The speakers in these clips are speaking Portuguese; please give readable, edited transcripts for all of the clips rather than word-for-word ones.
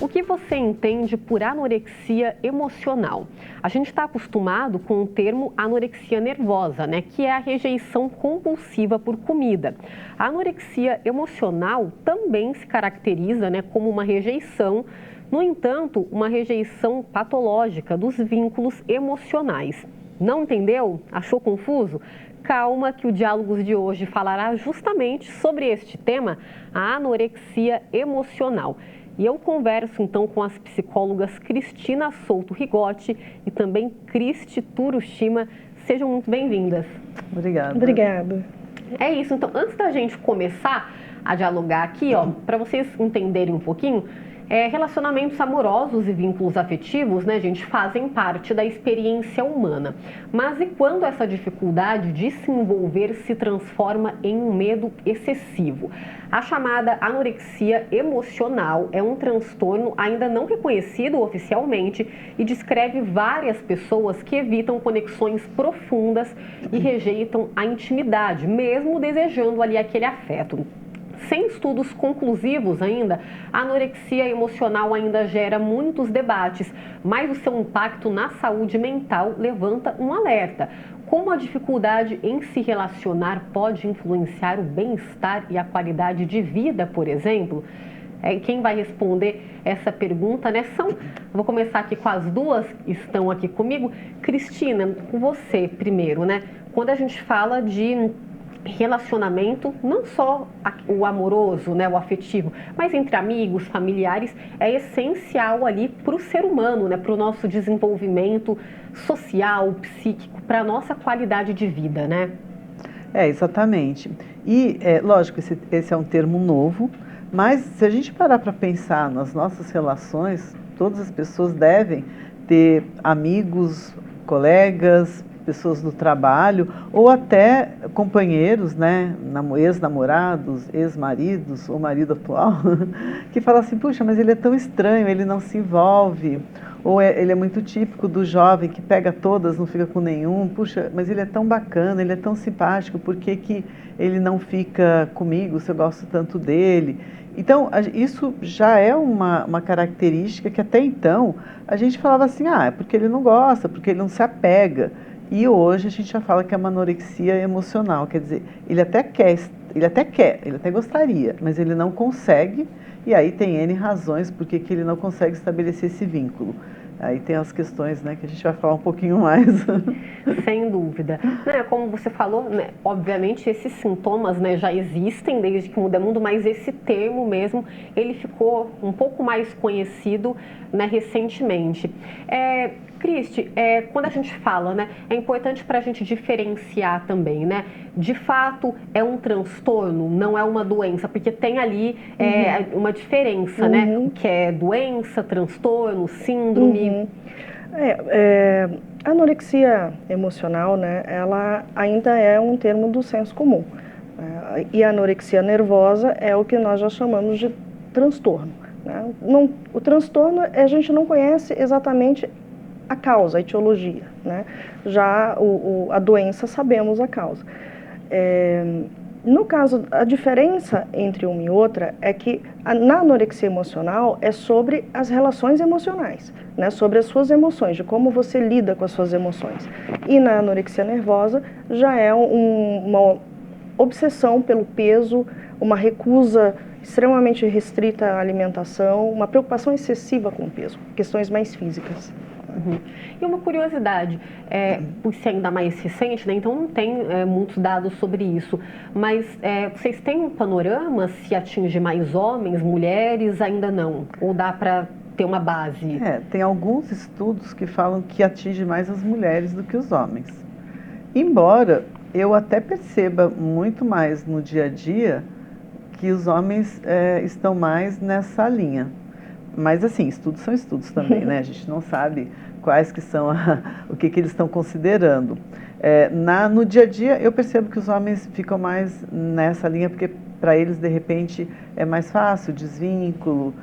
O que você entende por anorexia emocional? A gente está acostumado com o termo anorexia nervosa, né? Que é a rejeição compulsiva por comida. A anorexia emocional também se caracteriza, né, como uma rejeição, no entanto, uma rejeição patológica dos vínculos emocionais. Não entendeu? Achou confuso? Calma que o Diálogos de hoje falará justamente sobre este tema, a anorexia emocional. E eu converso então com as psicólogas Cristina Souto Rigotti e também Cristi Turushima. Sejam muito bem-vindas. Obrigada. Obrigada. É isso, então antes da gente começar a dialogar aqui, para vocês entenderem um pouquinho, relacionamentos amorosos e vínculos afetivos, né, gente, fazem parte da experiência humana. Mas e quando essa dificuldade de se envolver se transforma em um medo excessivo? A chamada anorexia emocional é um transtorno ainda não reconhecido oficialmente e descreve várias pessoas que evitam conexões profundas e rejeitam a intimidade, mesmo desejando ali aquele afeto. Sem estudos conclusivos ainda, a anorexia emocional ainda gera muitos debates, mas o seu impacto na saúde mental levanta um alerta. Como a dificuldade em se relacionar pode influenciar o bem-estar e a qualidade de vida, por exemplo? Quem vai responder essa pergunta, né? Vou começar aqui com as duas que estão aqui comigo. Cristina, com você primeiro, né? Quando a gente fala de relacionamento, não só o amoroso, né, o afetivo, mas entre amigos, familiares, é essencial ali para o ser humano, né, para o nosso desenvolvimento social, psíquico, para a nossa qualidade de vida, né? Exatamente. E, lógico, esse é um termo novo, mas se a gente parar para pensar nas nossas relações, todas as pessoas devem ter amigos, colegas, pessoas do trabalho ou até companheiros, né, ex-namorados, ex-maridos ou marido atual, que falam assim, puxa, mas ele é tão estranho, ele não se envolve, ou ele é muito típico do jovem que pega todas, não fica com nenhum, puxa, mas ele é tão bacana, ele é tão simpático, por que ele não fica comigo se eu gosto tanto dele? Então, isso já é uma característica que até então a gente falava assim, é porque ele não gosta, porque ele não se apega. E hoje a gente já fala que é uma anorexia emocional, quer dizer, ele até gostaria, mas ele não consegue, e aí tem N razões por que ele não consegue estabelecer esse vínculo. Aí tem as questões, né, que a gente vai falar um pouquinho mais. Sem dúvida. Como você falou, né, obviamente esses sintomas, né, já existem desde que muda o mundo, mas esse termo mesmo, ele ficou um pouco mais conhecido, né, recentemente. Cristi, quando a gente fala, né, é importante para a gente diferenciar também, né? De fato, é um transtorno, não é uma doença, porque tem ali uma diferença, né? O que é doença, transtorno, síndrome. A anorexia emocional, né, ela ainda é um termo do senso comum. E a anorexia nervosa é o que nós já chamamos de transtorno. Né? O transtorno, a gente não conhece exatamente a causa, a etiologia, né? Já a doença, sabemos a causa. No caso, a diferença entre uma e outra é que na anorexia emocional é sobre as relações emocionais, né? Sobre as suas emoções, de como você lida com as suas emoções. E na anorexia nervosa já é uma obsessão pelo peso, uma recusa extremamente restrita à alimentação, uma preocupação excessiva com o peso, questões mais físicas. E uma curiosidade, por ser ainda mais recente, né, então não tem muitos dados sobre isso, mas vocês têm um panorama se atinge mais homens, mulheres, ainda não? Ou dá para ter uma base? Tem alguns estudos que falam que atinge mais as mulheres do que os homens. Embora eu até perceba muito mais no dia a dia que os homens estão mais nessa linha. Mas assim, estudos são estudos também, né? A gente não sabe quais que são, o que eles estão considerando. No dia a dia, eu percebo que os homens ficam mais nessa linha, porque para eles, de repente, é mais fácil, desvínculo,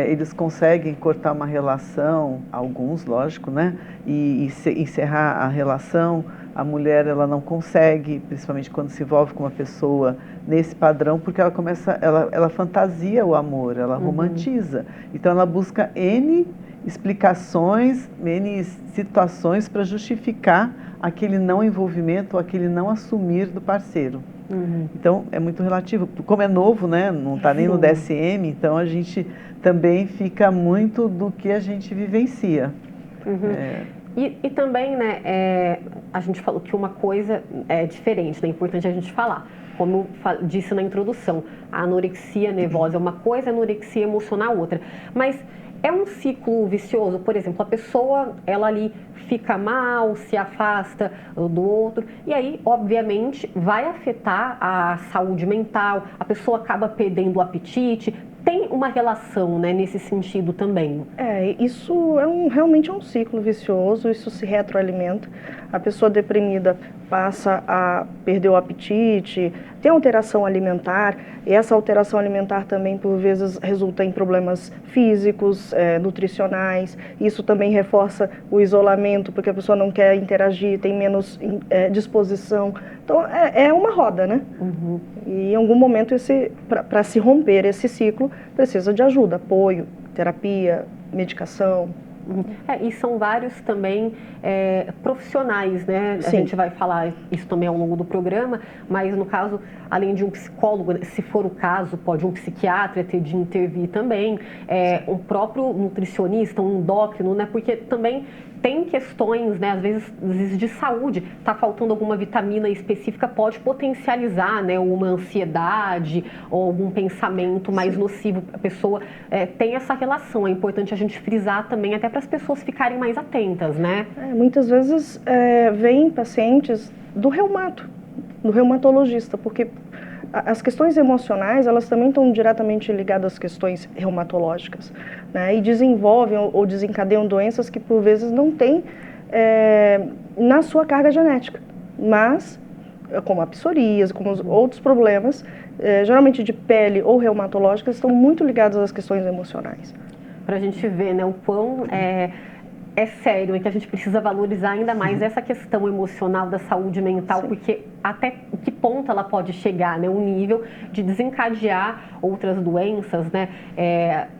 eles conseguem cortar uma relação, alguns, lógico, né? E encerrar a relação. a mulher ela não consegue, principalmente quando se envolve com uma pessoa nesse padrão, porque ela fantasia o amor, ela romantiza. Então ela busca N explicações, N situações para justificar aquele não envolvimento, ou aquele não assumir do parceiro. Então é muito relativo. Como é novo, né? Não está nem no DSM, então a gente também fica muito do que a gente vivencia. E também, né, a gente falou que uma coisa é diferente, né, é importante a gente falar. Como eu disse na introdução, a anorexia nervosa é uma coisa, a anorexia emocional outra. Mas é um ciclo vicioso, por exemplo, a pessoa, ela ali fica mal, se afasta do outro, e aí, obviamente, vai afetar a saúde mental, a pessoa acaba perdendo o apetite. Tem uma relação, né, nesse sentido também. Isso realmente é um ciclo vicioso, isso se retroalimenta. A pessoa deprimida passa a perder o apetite, tem alteração alimentar, e essa alteração alimentar também, por vezes, resulta em problemas físicos, nutricionais. Isso também reforça o isolamento, porque a pessoa não quer interagir, tem menos disposição. Então, é uma roda, né? E em algum momento, para se romper esse ciclo, precisa de ajuda, apoio, terapia, medicação. E são vários também profissionais, né? Sim. A gente vai falar isso também ao longo do programa, mas no caso, além de um psicólogo, se for o caso, pode um psiquiatra ter de intervir também, um próprio nutricionista, um endócrino, né? Porque também tem questões, né, às vezes de saúde, está faltando alguma vitamina específica, pode potencializar, né, uma ansiedade ou algum pensamento mais nocivo. A pessoa tem essa relação, é importante a gente frisar também, até para as pessoas ficarem mais atentas, né? Muitas vezes vêm pacientes do reumatologista, porque as questões emocionais, elas também estão diretamente ligadas às questões reumatológicas, né? E desenvolvem ou desencadeiam doenças que, por vezes, não têm na sua carga genética. Mas, como a psoríase, como os outros problemas, geralmente de pele ou reumatológicas, estão muito ligados às questões emocionais. Para a gente ver, né, o quão é sério, que a gente precisa valorizar ainda mais essa questão emocional da saúde mental, porque até que ponto ela pode chegar, né, um nível de desencadear outras doenças, né,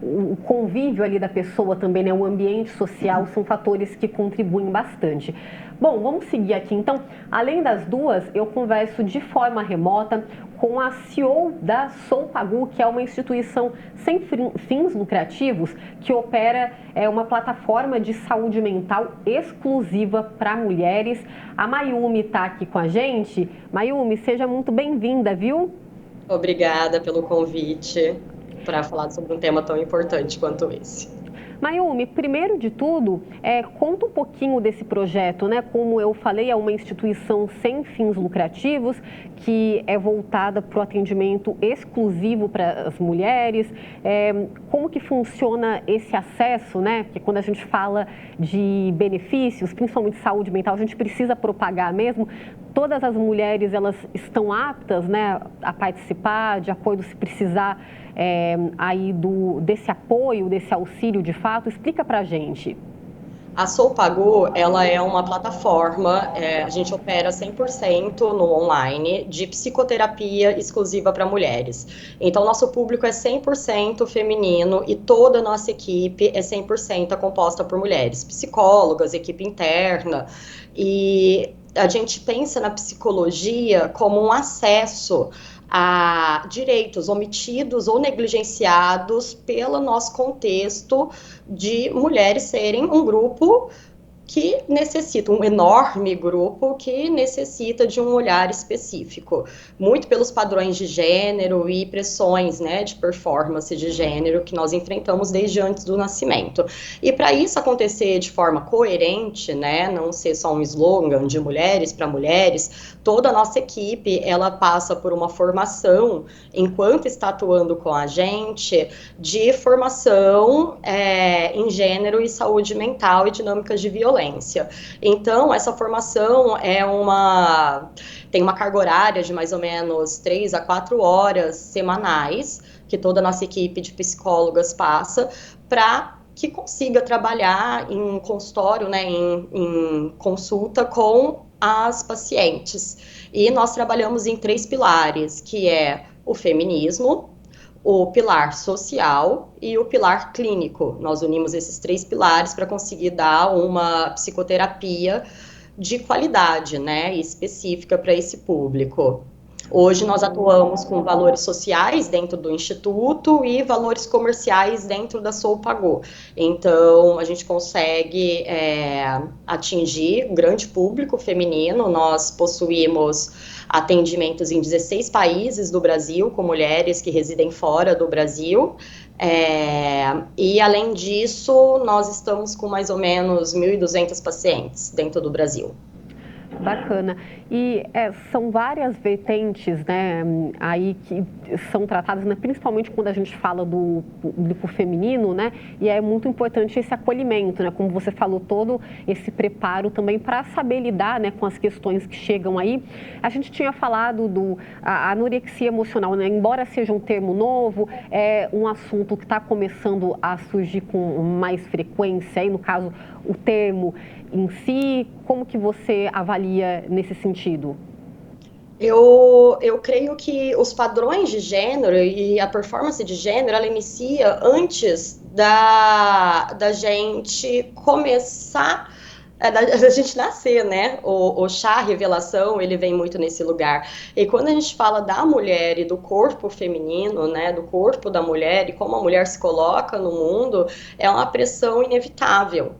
o convívio ali da pessoa também, né, o ambiente social, são fatores que contribuem bastante. Bom, vamos seguir aqui então. Além das duas, eu converso de forma remota com a CEO da Solpagu, que é uma instituição sem fins lucrativos que opera uma plataforma de saúde mental exclusiva para mulheres. A Mayumi está aqui com a gente. Mayumi, seja muito bem-vinda, viu? Obrigada pelo convite para falar sobre um tema tão importante quanto esse. Mayumi, primeiro de tudo, conta um pouquinho desse projeto, né? Como eu falei, é uma instituição sem fins lucrativos que é voltada para o atendimento exclusivo para as mulheres. Como que funciona esse acesso, né? Porque quando a gente fala de benefícios, principalmente saúde mental, a gente precisa propagar mesmo. Todas as mulheres, elas estão aptas, né, a participar, de acordo se precisar aí desse apoio, desse auxílio de fato? Explica pra gente. A Solpagu, ela é uma plataforma, a gente opera 100% no online, de psicoterapia exclusiva para mulheres. Então, nosso público é 100% feminino e toda a nossa equipe é 100% composta por mulheres, psicólogas, equipe interna, e a gente pensa na psicologia como um acesso a direitos omitidos ou negligenciados pelo nosso contexto de mulheres serem um grupo que necessita, um enorme grupo que necessita de um olhar específico, muito pelos padrões de gênero e pressões, né, de performance de gênero que nós enfrentamos desde antes do nascimento. E para isso acontecer de forma coerente, né, não ser só um slogan de mulheres para mulheres, toda a nossa equipe, ela passa por uma formação, enquanto está atuando com a gente, de formação em gênero e saúde mental e dinâmicas de violência. Então, essa formação tem uma carga horária de mais ou menos 3 a 4 horas semanais, que toda a nossa equipe de psicólogas passa, para que consiga trabalhar em consultório, né, em consulta com as pacientes. E nós trabalhamos em 3 pilares, que é o feminismo, o pilar social e o pilar clínico. Nós unimos esses 3 pilares para conseguir dar uma psicoterapia de qualidade, né, específica para esse público. Hoje nós atuamos com valores sociais dentro do Instituto e valores comerciais dentro da Sou Pagou. Então, a gente consegue atingir um grande público feminino. Nós possuímos atendimentos em 16 países do Brasil, com mulheres que residem fora do Brasil. E, além disso, nós estamos com mais ou menos 1.200 pacientes dentro do Brasil. Bacana. E são várias vertentes, né, aí que são tratadas, né, principalmente quando a gente fala do público feminino, né, e é muito importante esse acolhimento, né, como você falou, todo esse preparo também para saber lidar, né, com as questões que chegam aí. A gente tinha falado a anorexia emocional, né, embora seja um termo novo, é um assunto que está começando a surgir com mais frequência, aí no caso o termo em si, como que você avalia nesse sentido? Eu creio que os padrões de gênero e a performance de gênero, ela inicia antes da gente começar, da gente nascer, né? O chá revelação, ele vem muito nesse lugar. E quando a gente fala da mulher e do corpo feminino, né? Do corpo da mulher e como a mulher se coloca no mundo, é uma pressão inevitável.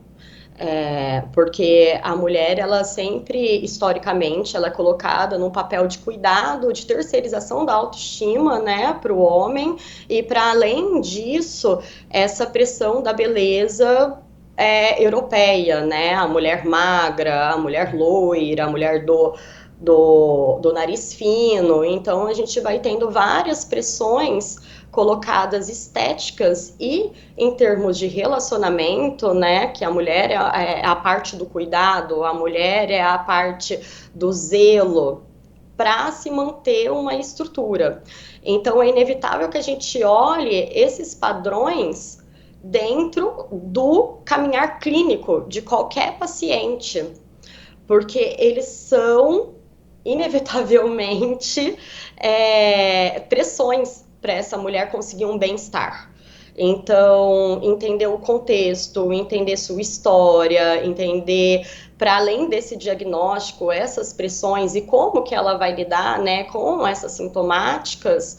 Porque a mulher, ela sempre, historicamente, ela é colocada num papel de cuidado, de terceirização da autoestima, né, para o homem, e para além disso, essa pressão da beleza europeia, né, a mulher magra, a mulher loira, a mulher do nariz fino. Então a gente vai tendo várias pressões colocadas estéticas e em termos de relacionamento, né, que a mulher é a parte do cuidado, a mulher é a parte do zelo para se manter uma estrutura. Então é inevitável que a gente olhe esses padrões dentro do caminhar clínico de qualquer paciente, porque eles são inevitavelmente pressões para essa mulher conseguir um bem-estar. Então, entender o contexto, entender sua história, entender, para além desse diagnóstico, essas pressões e como que ela vai lidar, né, com essas sintomáticas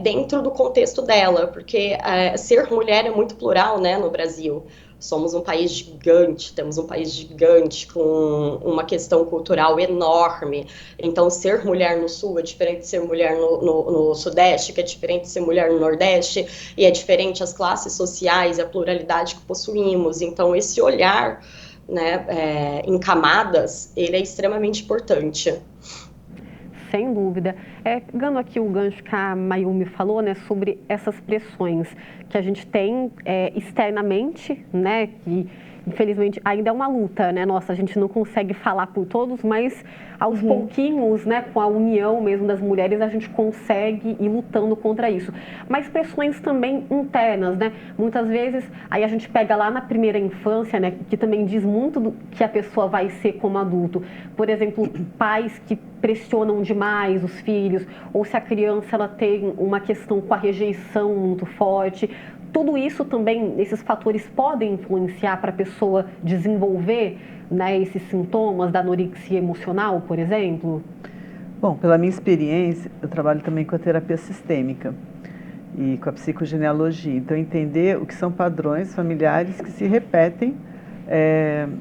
dentro do contexto dela, porque ser mulher é muito plural, né, no Brasil. Somos um país gigante, temos um país gigante com uma questão cultural enorme. Então, ser mulher no Sul é diferente de ser mulher no Sudeste, que é diferente de ser mulher no Nordeste, e é diferente as classes sociais e a pluralidade que possuímos. Então, esse olhar, né, em camadas, ele é extremamente importante. Sem dúvida. Pegando aqui o gancho que a Mayumi falou, né, sobre essas pressões que a gente tem externamente, né, que infelizmente ainda é uma luta, né, nossa, a gente não consegue falar por todos, mas aos pouquinhos, né, com a união mesmo das mulheres, a gente consegue ir lutando contra isso. Mas pressões também internas, né, muitas vezes, aí a gente pega lá na primeira infância, né, que também diz muito do que a pessoa vai ser como adulto. Por exemplo, pais que pressionam demais os filhos, ou se a criança ela tem uma questão com a rejeição muito forte. Tudo isso também, esses fatores podem influenciar para a pessoa desenvolver, né, esses sintomas da anorexia emocional, por exemplo? Bom, pela minha experiência, eu trabalho também com a terapia sistêmica e com a psicogenealogia. Então, entender o que são padrões familiares que se repetem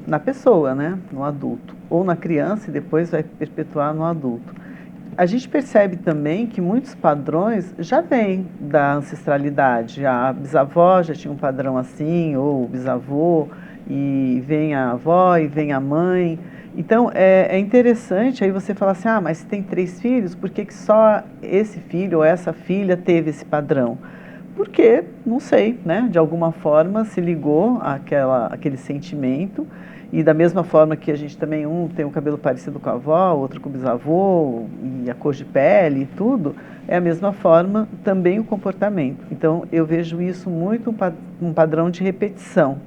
na pessoa, né, no adulto, ou na criança e depois vai perpetuar no adulto. A gente percebe também que muitos padrões já vêm da ancestralidade. A bisavó já tinha um padrão assim, ou o bisavô, e vem a avó e vem a mãe. Então, é interessante aí você falar assim, mas se tem 3 filhos, por que só esse filho ou essa filha teve esse padrão? Porque, não sei, né, de alguma forma se ligou àquele sentimento. E da mesma forma que a gente também, tem um cabelo parecido com a avó, outro com o bisavô, e a cor de pele e tudo, é a mesma forma também o comportamento. Então, eu vejo isso muito um padrão de repetição.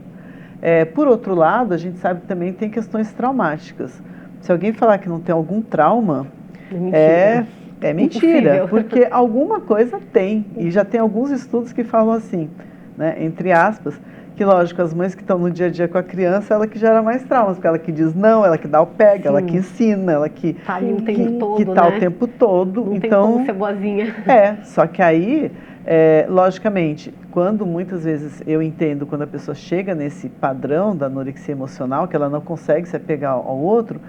Por outro lado, a gente sabe que também tem questões traumáticas. Se alguém falar que não tem algum trauma, Mentira. é mentira, Impossível. porque alguma coisa tem. E já tem alguns estudos que falam assim, né, entre aspas, que lógico, as mães que estão no dia a dia com a criança, ela que gera mais traumas, porque ela que diz não, ela que dá o pega, ela que ensina, ela que Tá ali o tempo todo, que tá né? o tempo todo. Não então, tem como ser boazinha. só que aí, logicamente, quando muitas vezes eu entendo quando a pessoa chega nesse padrão da anorexia emocional, que ela não consegue se apegar ao outro,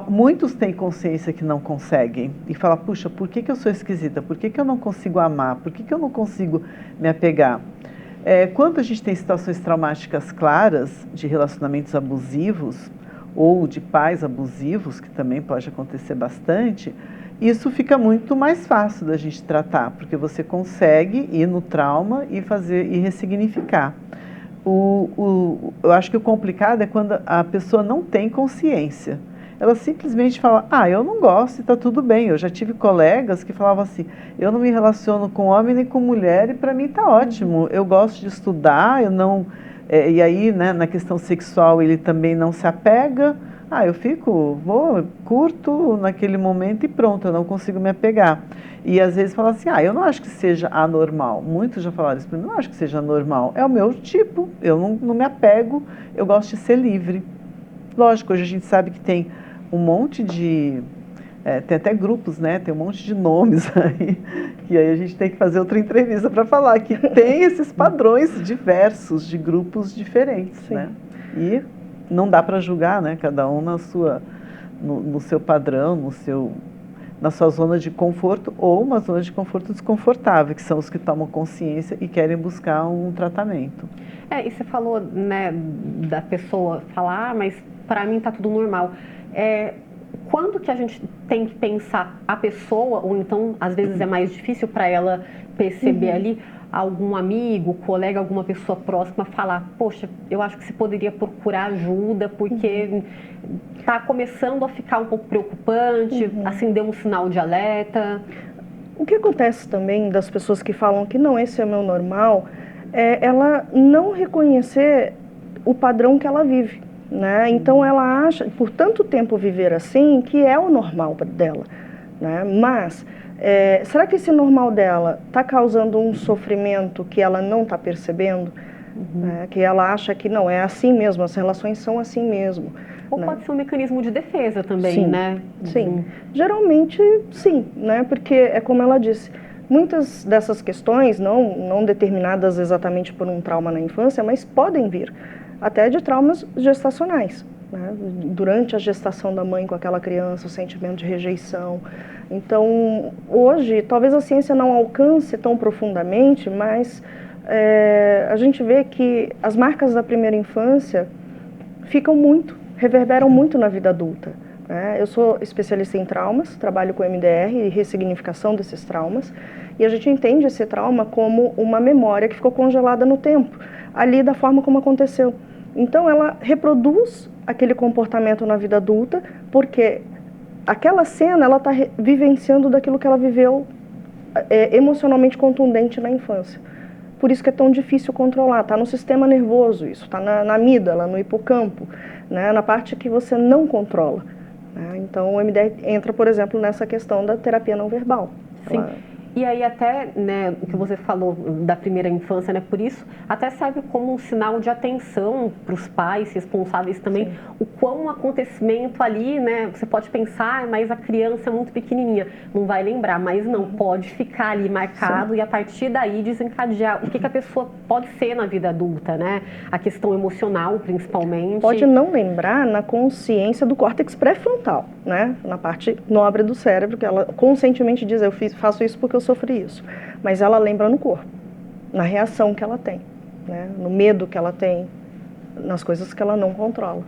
muitos têm consciência que não conseguem e fala, puxa, por que eu sou esquisita? Por que eu não consigo amar? Por que eu não consigo me apegar? Quando a gente tem situações traumáticas claras de relacionamentos abusivos ou de pais abusivos, que também pode acontecer bastante, isso fica muito mais fácil da gente tratar, porque você consegue ir no trauma e ressignificar. Eu acho que o complicado é quando a pessoa não tem consciência. Ela simplesmente fala, eu não gosto e está tudo bem. Eu já tive colegas que falavam assim, eu não me relaciono com homem nem com mulher e para mim está ótimo. Eu gosto de estudar, eu não... e aí, né, na questão sexual, ele também não se apega. Curto naquele momento e pronto, eu não consigo me apegar. E às vezes fala assim, eu não acho que seja anormal. Muitos já falaram isso para mim, não acho que seja anormal. É o meu tipo, eu não me apego, eu gosto de ser livre. Lógico, hoje a gente sabe que tem um monte de... tem até grupos, né? Tem um monte de nomes aí. E aí a gente tem que fazer outra entrevista para falar que tem esses padrões diversos de grupos diferentes, Sim. né? E não dá para julgar, né? Cada um no seu padrão, na sua zona de conforto ou uma zona de conforto desconfortável, que são os que tomam consciência e querem buscar um tratamento. E você falou, né, da pessoa falar, mas para mim tá tudo normal. Quando que a gente tem que pensar a pessoa, ou então às vezes é mais difícil para ela perceber ali, algum amigo, colega, alguma pessoa próxima falar, poxa, eu acho que você poderia procurar ajuda porque está começando a ficar um pouco preocupante, acender um sinal de alerta. O que acontece também das pessoas que falam que não, esse é o meu normal, é ela não reconhecer o padrão que ela vive, né? Então ela acha, por tanto tempo viver assim, que é o normal dela, né? Mas será que esse normal dela está causando um sofrimento que ela não está percebendo? Né? Que ela acha que não, é assim mesmo, as relações são assim mesmo. Ou né? pode ser um mecanismo de defesa também, Sim, né? Sim, geralmente sim, né? Porque é como ela disse, muitas dessas questões, não determinadas exatamente por um trauma na infância, mas podem vir até de traumas gestacionais. Né? Durante a gestação da mãe com aquela criança, o sentimento de rejeição. Então, hoje, talvez a ciência não alcance tão profundamente, mas a gente vê que as marcas da primeira infância reverberam muito na vida adulta. Né? Eu sou especialista em traumas, trabalho com MDR e ressignificação desses traumas, e a gente entende esse trauma como uma memória que ficou congelada no tempo, ali da forma como aconteceu. Então, ela reproduz aquele comportamento na vida adulta, porque aquela cena, ela está vivenciando daquilo que ela viveu emocionalmente contundente na infância. Por isso que é tão difícil controlar, está no sistema nervoso isso, está na amígdala, no hipocampo, né, na parte que você não controla. Né? Então, o MDR entra, por exemplo, nessa questão da terapia não verbal. Sim. E aí até, né, o que você falou da primeira infância, né, por isso até serve como um sinal de atenção para os pais responsáveis também. Sim. O quão um acontecimento ali, né, você pode pensar, mas a criança é muito pequenininha, não vai lembrar, mas não, pode ficar ali marcado. Sim. E a partir daí desencadear o que a pessoa pode ser na vida adulta, né, a questão emocional principalmente. Pode não lembrar na consciência do córtex pré-frontal, né, na parte nobre do cérebro, que ela conscientemente diz, faço isso porque eu sofri isso, mas ela lembra no corpo, na reação que ela tem, né? No medo que ela tem, nas coisas que ela não controla.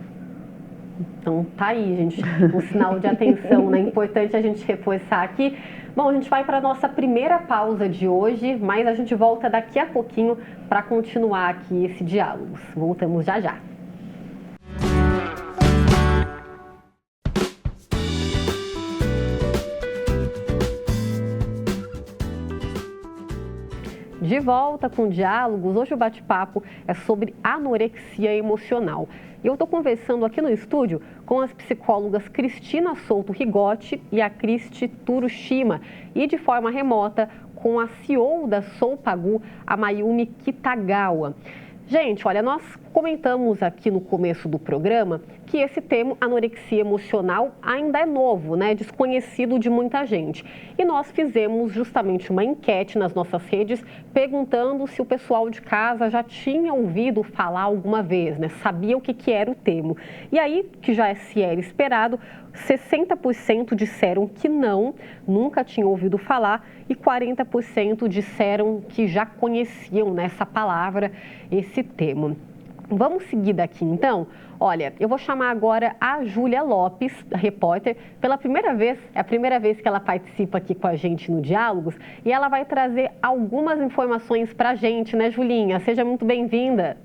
Então tá aí, gente, um sinal de atenção, né? Importante a gente reforçar aqui. Bom, a gente vai para a nossa primeira pausa de hoje, mas a gente volta daqui a pouquinho para continuar aqui esse diálogo. Voltamos já já. De volta com Diálogos, hoje o bate-papo é sobre anorexia emocional. E eu estou conversando aqui no estúdio com as psicólogas Cristina Souto Rigotti e a Cristi Turushima, e de forma remota com a CEO da Sou Pagu, a Mayumi Kitagawa. Gente, olha, nós comentamos aqui no começo do programa que esse termo anorexia emocional ainda é novo, né? Desconhecido de muita gente. E nós fizemos justamente uma enquete nas nossas redes perguntando se o pessoal de casa já tinha ouvido falar alguma vez, né? Sabia o que era o termo. E aí, que já se era esperado, 60% disseram que não, nunca tinham ouvido falar, e 40% disseram que já conheciam, né, essa palavra, esse termo. Vamos seguir daqui então? Olha, eu vou chamar agora a Júlia Lopes, a repórter, pela primeira vez, é a primeira vez que ela participa aqui com a gente no Diálogos, e ela vai trazer algumas informações para a gente, né, Julinha? Seja muito bem-vinda.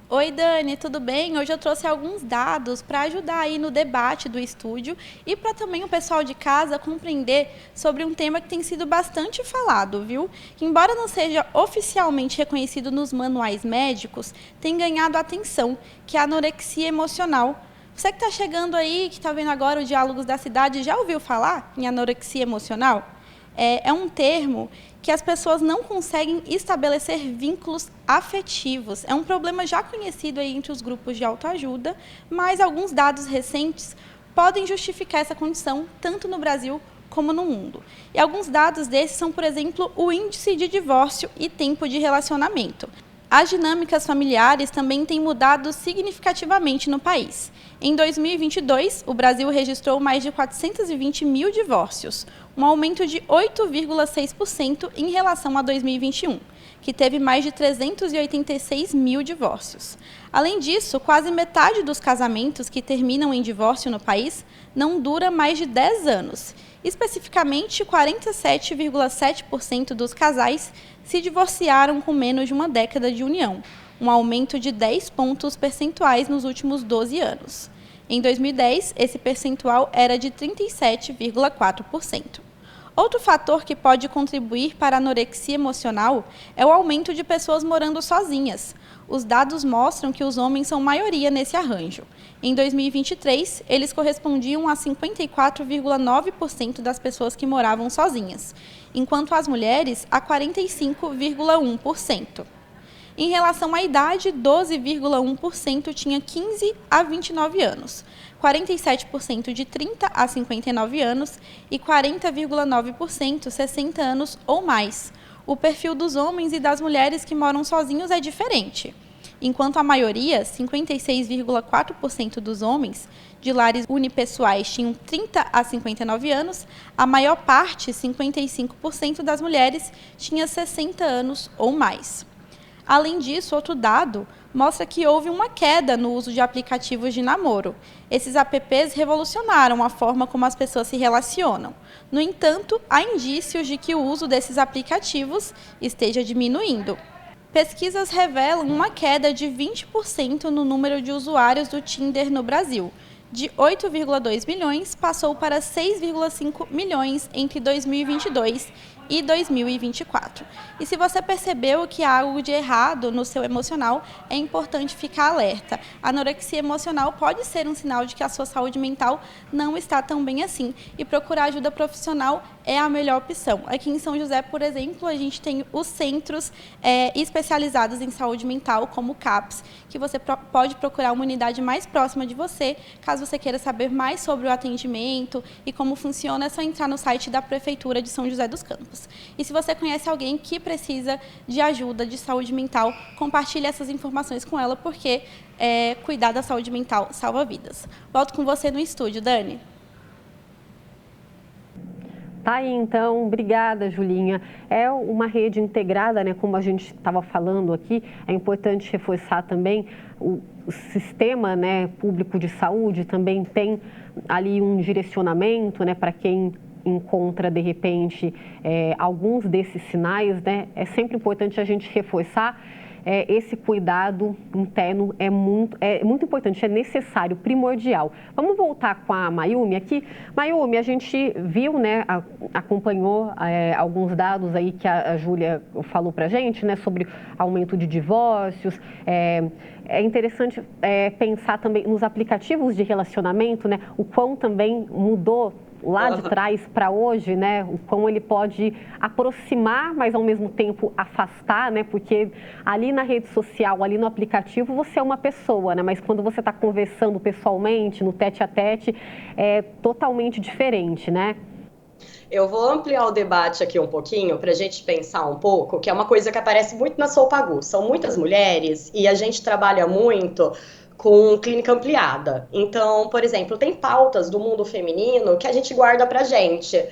Oi, Dani, tudo bem? Hoje eu trouxe alguns dados para ajudar aí no debate do estúdio e para também o pessoal de casa compreender sobre um tema que tem sido bastante falado, viu? Que, embora não seja oficialmente reconhecido nos manuais médicos, tem ganhado atenção, que é a anorexia emocional. Você que está chegando aí, que está vendo agora o Diálogos da Cidade, já ouviu falar em anorexia emocional? É um termo que as pessoas não conseguem estabelecer vínculos afetivos. É um problema já conhecido aí entre os grupos de autoajuda, mas alguns dados recentes podem justificar essa condição, tanto no Brasil como no mundo. E alguns dados desses são, por exemplo, o índice de divórcio e tempo de relacionamento. As dinâmicas familiares também têm mudado significativamente no país. Em 2022, o Brasil registrou mais de 420 mil divórcios, um aumento de 8,6% em relação a 2021, que teve mais de 386 mil divórcios. Além disso, quase metade dos casamentos que terminam em divórcio no país não dura mais de 10 anos. Especificamente, 47,7% dos casais se divorciaram com menos de uma década de união, um aumento de 10 pontos percentuais nos últimos 12 anos. Em 2010, esse percentual era de 37,4%. Outro fator que pode contribuir para a anorexia emocional é o aumento de pessoas morando sozinhas. Os dados mostram que os homens são maioria nesse arranjo. Em 2023, eles correspondiam a 54,9% das pessoas que moravam sozinhas, enquanto as mulheres a 45,1%. Em relação à idade, 12,1% tinha 15 a 29 anos, 47% de 30 a 59 anos e 40,9% 60 anos ou mais. O perfil dos homens e das mulheres que moram sozinhos é diferente. Enquanto a maioria, 56,4% dos homens de lares unipessoais tinham 30 a 59 anos, a maior parte, 55% das mulheres, tinha 60 anos ou mais. Além disso, outro dado mostra que houve uma queda no uso de aplicativos de namoro. Esses apps revolucionaram a forma como as pessoas se relacionam. No entanto, há indícios de que o uso desses aplicativos esteja diminuindo. Pesquisas revelam uma queda de 20% no número de usuários do Tinder no Brasil. De 8,2 milhões, passou para 6,5 milhões entre 2022 e 2024. E se você percebeu que há algo de errado no seu emocional, é importante ficar alerta. A anorexia emocional pode ser um sinal de que a sua saúde mental não está tão bem assim, e procurar ajuda profissional é a melhor opção. Aqui em São José, por exemplo, a gente tem os centros especializados em saúde mental, como o CAPS, que você pode procurar uma unidade mais próxima de você. Caso você queira saber mais sobre o atendimento e como funciona, é só entrar no site da Prefeitura de São José dos Campos. E se você conhece alguém que precisa de ajuda de saúde mental, compartilhe essas informações com ela, porque cuidar da saúde mental salva vidas. Volto com você no estúdio, Dani. Tá aí, então. Obrigada, Julinha. É uma rede integrada, né? Como a gente estava falando aqui, é importante reforçar também o sistema, né, público de saúde também tem ali um direcionamento, né, para quem encontra, de repente, alguns desses sinais, né? É sempre importante a gente reforçar. esse cuidado interno é muito importante, é necessário, primordial. Vamos voltar com a Mayumi aqui. Mayumi, a gente viu, né, acompanhou alguns dados aí que a Júlia falou pra gente, né, sobre aumento de divórcios. É interessante pensar também nos aplicativos de relacionamento, né, o quão também mudou lá de trás para hoje, né, o quão ele pode aproximar, mas ao mesmo tempo afastar, né, porque ali na rede social, ali no aplicativo, você é uma pessoa, né, mas quando você está conversando pessoalmente, no tete-a-tete, é totalmente diferente, né? Eu vou ampliar o debate aqui um pouquinho para a gente pensar um pouco, que é uma coisa que aparece muito na Sou Pagu. São muitas mulheres e a gente trabalha muito com clínica ampliada. Então, por exemplo, tem pautas do mundo feminino que a gente guarda pra gente.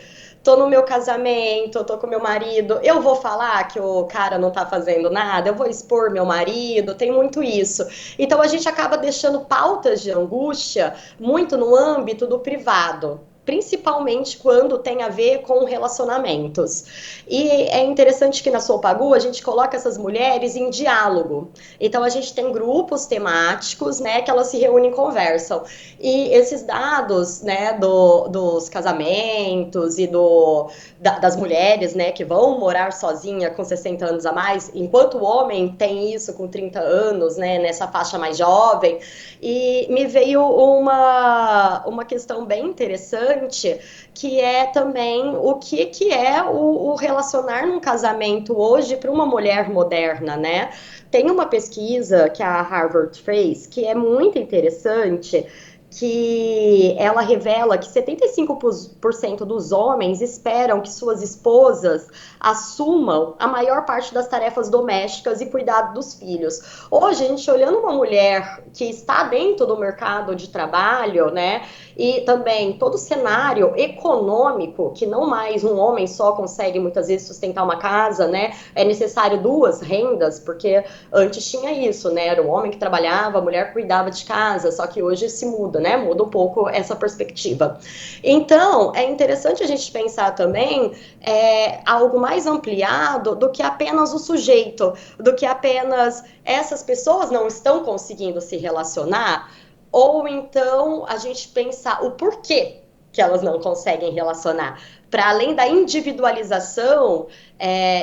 Tô no meu casamento, tô com meu marido, eu vou falar que o cara não tá fazendo nada, eu vou expor meu marido, tem muito isso. Então a gente acaba deixando pautas de angústia muito no âmbito do privado, principalmente quando tem a ver com relacionamentos. E é interessante que na Sou Pagu a gente coloca essas mulheres em diálogo. Então a gente tem grupos temáticos, né, que elas se reúnem e conversam. E esses dados, né, dos casamentos e das mulheres, né, que vão morar sozinha com 60 anos a mais, enquanto o homem tem isso com 30 anos, né, nessa faixa mais jovem. E me veio uma questão bem interessante, que é também o que é o relacionar num casamento hoje para uma mulher moderna, né? Tem uma pesquisa que a Harvard fez que é muito interessante, que ela revela que 75% dos homens esperam que suas esposas assumam a maior parte das tarefas domésticas e cuidado dos filhos. Hoje, a gente olhando uma mulher que está dentro do mercado de trabalho, né, e também todo o cenário econômico, que não mais um homem só consegue muitas vezes sustentar uma casa, né, é necessário duas rendas, porque antes tinha isso, né, era o homem que trabalhava, a mulher cuidava de casa, só que hoje se muda, né, muda um pouco essa perspectiva. Então, é interessante a gente pensar também algo mais ampliado do que apenas o sujeito, do que apenas essas pessoas não estão conseguindo se relacionar, ou então a gente pensar o porquê que elas não conseguem relacionar. Para além da individualização,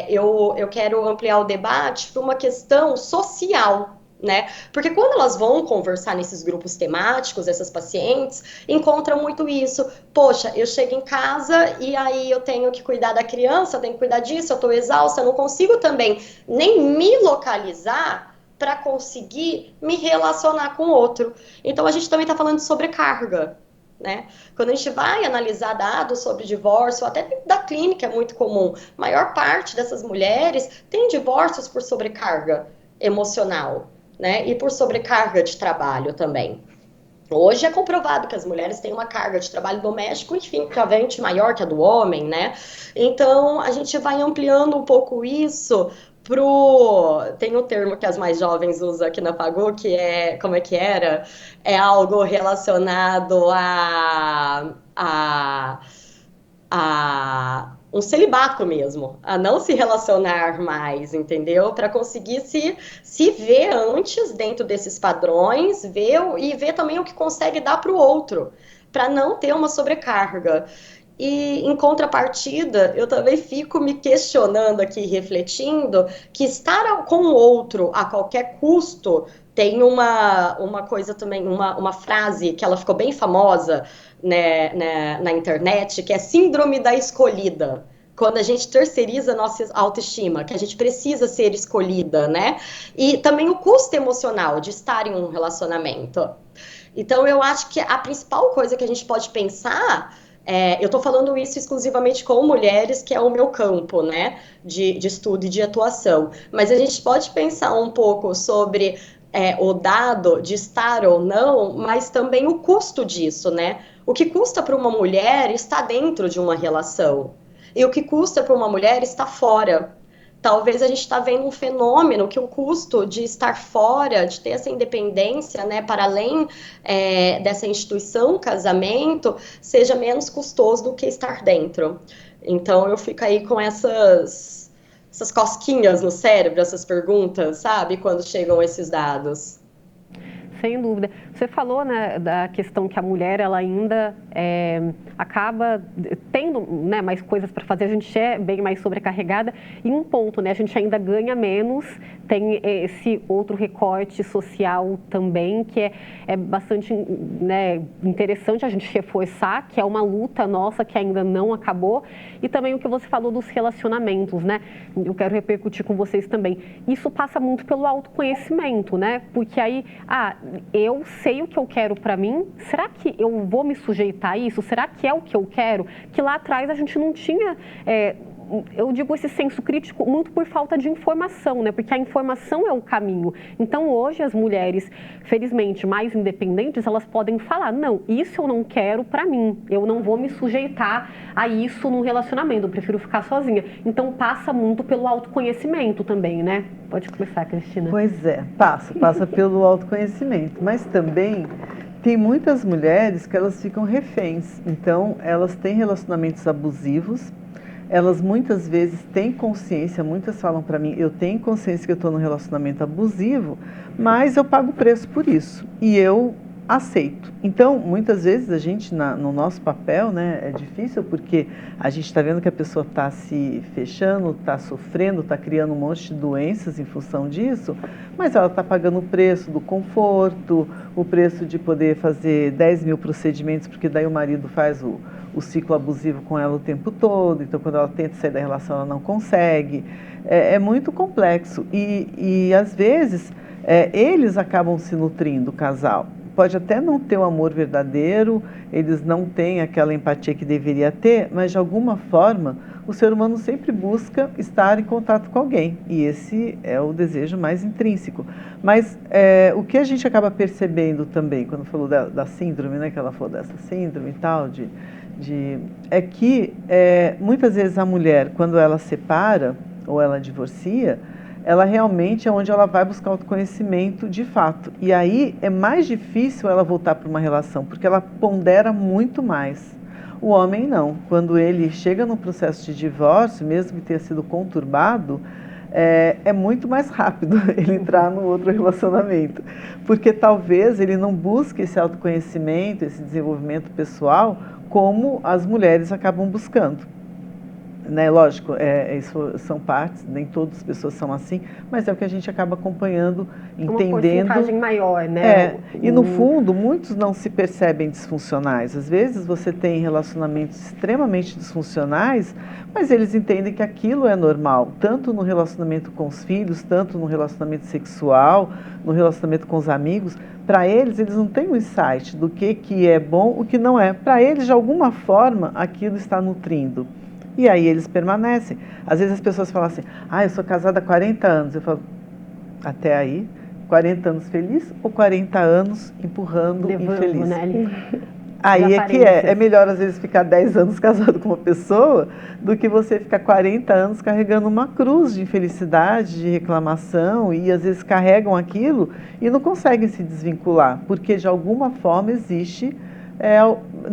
eu quero ampliar o debate para uma questão social, né? Porque quando elas vão conversar nesses grupos temáticos, essas pacientes encontram muito isso. Poxa, eu chego em casa e aí eu tenho que cuidar da criança, eu tenho que cuidar disso, eu estou exausta, eu não consigo também nem me localizar para conseguir me relacionar com o outro. Então a gente também está falando de sobrecarga, né? Quando a gente vai analisar dados sobre divórcio, até dentro da clínica é muito comum, a maior parte dessas mulheres tem divórcios por sobrecarga emocional, né? E por sobrecarga de trabalho também. Hoje é comprovado que as mulheres têm uma carga de trabalho doméstico, enfim, infinitamente maior que a do homem, né? Então, a gente vai ampliando um pouco isso tem um termo que as mais jovens usam aqui na Pagu, que é, como é que era? É algo relacionado a um celibato mesmo, a não se relacionar mais, entendeu? Para conseguir se ver antes dentro desses padrões, ver também o que consegue dar para o outro, para não ter uma sobrecarga. E, em contrapartida, eu também fico me questionando aqui, refletindo, que estar com o outro a qualquer custo tem uma coisa também, uma frase que ela ficou bem famosa, né, na internet, que é síndrome da escolhida. Quando a gente terceiriza a nossa autoestima, que a gente precisa ser escolhida, né? E também o custo emocional de estar em um relacionamento. Então, eu acho que a principal coisa que a gente pode pensar... eu estou falando isso exclusivamente com mulheres, que é o meu campo, né, de estudo e de atuação. Mas a gente pode pensar um pouco sobre o dado de estar ou não, mas também o custo disso, né? O que custa para uma mulher estar dentro de uma relação e o que custa para uma mulher estar fora. Talvez a gente está vendo um fenômeno que o custo de estar fora, de ter essa independência, né, para além dessa instituição, casamento, seja menos custoso do que estar dentro. Então, eu fico aí com essas cosquinhas no cérebro, essas perguntas, sabe? Quando chegam esses dados. Sem dúvida. Você falou, né, da questão que a mulher ela ainda acaba tendo, né, mais coisas para fazer, a gente é bem mais sobrecarregada. E um ponto, né, a gente ainda ganha menos, tem esse outro recorte social também, que é bastante, né, interessante a gente reforçar, que é uma luta nossa que ainda não acabou. E também o que você falou dos relacionamentos, né? Eu quero repercutir com vocês também. Isso passa muito pelo autoconhecimento, né? Porque aí, eu sei o que eu quero para mim, será que eu vou me sujeitar a isso? Será que é o que eu quero? Que lá atrás a gente não tinha, eu digo esse senso crítico muito por falta de informação, né? Porque a informação é o caminho. Então hoje as mulheres, felizmente, mais independentes, elas podem falar, não, isso eu não quero para mim, eu não vou me sujeitar a isso num relacionamento, eu prefiro ficar sozinha. Então passa muito pelo autoconhecimento também, né? Pode começar, Cristina. Pois é, passa pelo autoconhecimento, mas também tem muitas mulheres que elas ficam reféns, então elas têm relacionamentos abusivos, elas muitas vezes têm consciência, muitas falam para mim, eu tenho consciência que eu estou num relacionamento abusivo, mas eu pago o preço por isso e eu aceito. Então, muitas vezes a gente, no nosso papel, né, é difícil porque a gente está vendo que a pessoa está se fechando, está sofrendo, está criando um monte de doenças em função disso, mas ela está pagando o preço do conforto, o preço de poder fazer 10 mil procedimentos, porque daí o marido faz o ciclo abusivo com ela o tempo todo, então quando ela tenta sair da relação ela não consegue. É muito complexo e às vezes eles acabam se nutrindo, o casal. Pode até não ter o amor verdadeiro, eles não têm aquela empatia que deveria ter, mas de alguma forma o ser humano sempre busca estar em contato com alguém e esse é o desejo mais intrínseco. Mas o que a gente acaba percebendo também, quando falou da síndrome, né, que ela falou dessa síndrome e tal, é que muitas vezes a mulher, quando ela separa ou ela divorcia, ela realmente é onde ela vai buscar autoconhecimento de fato. E aí é mais difícil ela voltar para uma relação, porque ela pondera muito mais. O homem não. Quando ele chega no processo de divórcio, mesmo que tenha sido conturbado, é muito mais rápido ele entrar no outro relacionamento. Porque talvez ele não busque esse autoconhecimento, esse desenvolvimento pessoal, como as mulheres acabam buscando. Né, lógico, isso são partes, nem todas as pessoas são assim, mas é o que a gente acaba acompanhando, entendendo. Uma porcentagem maior, né? E no fundo, muitos não se percebem disfuncionais. Às vezes você tem relacionamentos extremamente disfuncionais, mas eles entendem que aquilo é normal, tanto no relacionamento com os filhos, tanto no relacionamento sexual, no relacionamento com os amigos. Para eles não têm um insight do que é bom, o que não é. Para eles, de alguma forma, aquilo está nutrindo. E aí eles permanecem. Às vezes as pessoas falam assim, eu sou casada há 40 anos. Eu falo, até aí, 40 anos feliz ou 40 anos empurrando infeliz? Né? Aí é que é melhor às vezes ficar 10 anos casado com uma pessoa do que você ficar 40 anos carregando uma cruz de infelicidade, de reclamação, e às vezes carregam aquilo e não conseguem se desvincular, porque de alguma forma existe,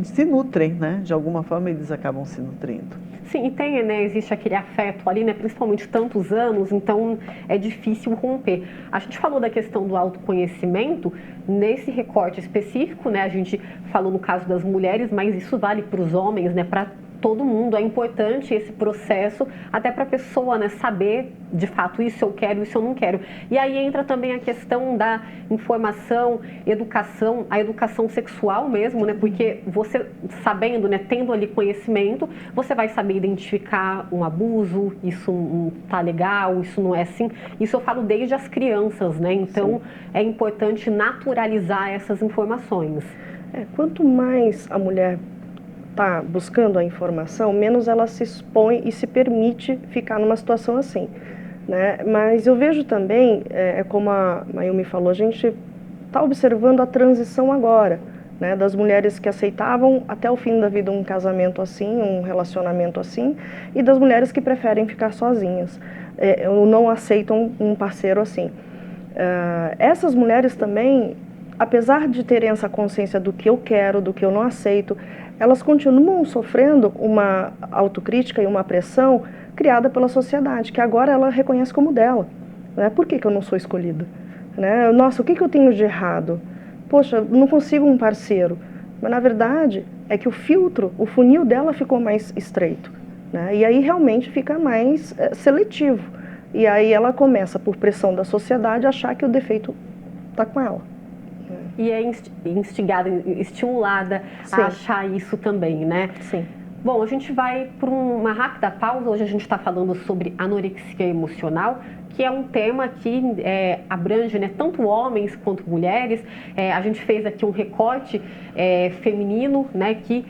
se nutrem, né? De alguma forma eles acabam se nutrindo. Sim, e tem, né, existe aquele afeto ali, né, principalmente tantos anos, então é difícil romper. A gente falou da questão do autoconhecimento, nesse recorte específico, né, a gente falou no caso das mulheres, mas isso vale para os homens, né, para todo mundo. É importante esse processo, até para a pessoa, né, saber de fato isso eu quero, isso eu não quero. E aí entra também a questão da informação, educação, a educação sexual mesmo, né, porque você sabendo, né, tendo ali conhecimento, você vai saber identificar um abuso, isso não tá legal, isso não é assim. Isso eu falo desde as crianças, né, então é importante naturalizar essas informações. Quanto mais a mulher está buscando a informação, menos ela se expõe e se permite ficar numa situação assim, né? Mas eu vejo também, como a Mayumi falou, a gente está observando a transição agora, né? Das mulheres que aceitavam até o fim da vida um casamento assim, um relacionamento assim, e das mulheres que preferem ficar sozinhas, ou não aceitam um parceiro assim. Essas mulheres também, apesar de terem essa consciência do que eu quero, do que eu não aceito, elas continuam sofrendo uma autocrítica e uma pressão criada pela sociedade, que agora ela reconhece como dela. Né? Por que eu não sou escolhida? Né? Nossa, o que eu tenho de errado? Poxa, não consigo um parceiro. Mas na verdade é que o funil dela ficou mais estreito. Né? E aí realmente fica mais seletivo. E aí ela começa, por pressão da sociedade, a achar que o defeito está com ela. E é instigada, estimulada Sim. a achar isso também, né? Sim. Bom, a gente vai para uma rápida pausa. Hoje a gente está falando sobre anorexia emocional, que é um tema que abrange, né, tanto homens quanto mulheres. A gente fez aqui um recorte feminino, né, que